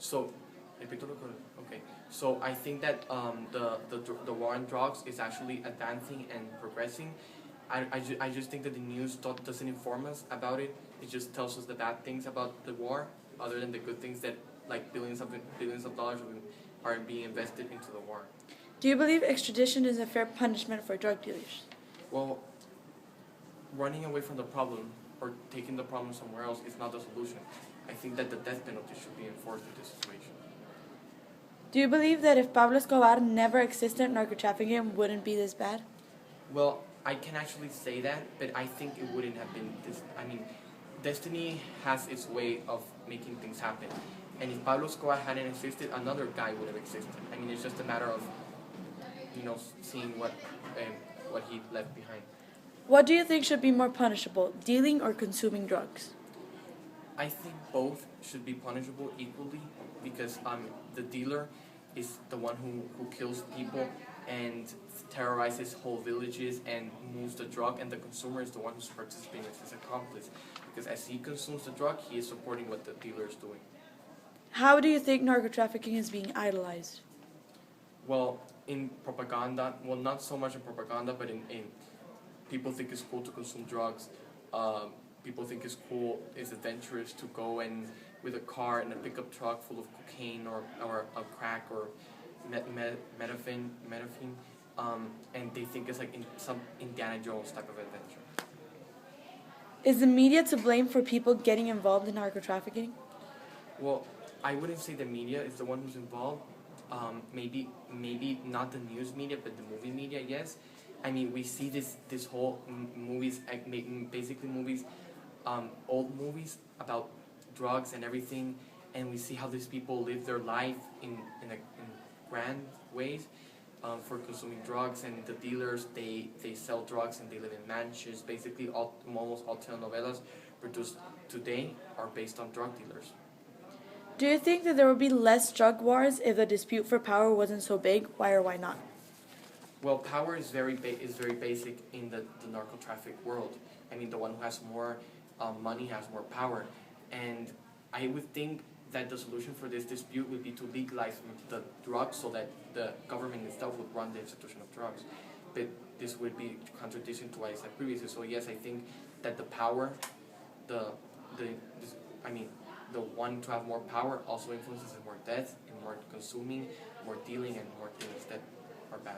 So, okay. So I think that the war on drugs is actually advancing and progressing. I just think that the news doesn't inform us about it. It just tells us the bad things about the war, other than the good things that like billions of dollars are being invested into the war. Do you believe extradition is a fair punishment for drug dealers? Well, running away from the problem or taking the problem somewhere else is not the solution. I think that the death penalty should be enforced in this situation. Do you believe that if Pablo Escobar never existed, narco-trafficking wouldn't be this bad? Well, I can actually say that, but I think it wouldn't have been this. I mean, destiny has its way of making things happen. And if Pablo Escobar hadn't existed, another guy would have existed. I mean, it's just a matter of, seeing what he left behind. What do you think should be more punishable, dealing or consuming drugs? I think both should be punishable equally because the dealer is the one who kills people and terrorizes whole villages and moves the drug, and the consumer is the one who's participating as his accomplice because as he consumes the drug, he is supporting what the dealer is doing. How do you think narco-trafficking is being idolized? Well, in propaganda, well, not so much in propaganda, but in people think it's cool to consume drugs. People think it's adventurous to go and with a car and a pickup truck full of cocaine or a crack or methamphetamine, and they think it's like some Indiana Jones type of adventure. Is the media to blame for people getting involved in narco-trafficking? Well, I wouldn't say the media is the one who's involved. Maybe not the news media, but the movie media, yes. I mean, we see this whole movies, basically movies, old movies about drugs and everything, and we see how these people live their life in grand ways for consuming drugs, and the dealers, they sell drugs and they live in mansions. Basically, almost all telenovelas produced today are based on drug dealers. Do you think that there would be less drug wars if the dispute for power wasn't so big? Why or why not? Well, power is very basic in the narco-traffic world. I mean, the one who has more money has more power. And I would think that the solution for this dispute would be to legalize the drugs so that the government itself would run the institution of drugs. But this would be contradiction to what I said previously. So yes, I think that the power, the one to have more power also influences more death and more consuming, more dealing, and more things that are bad.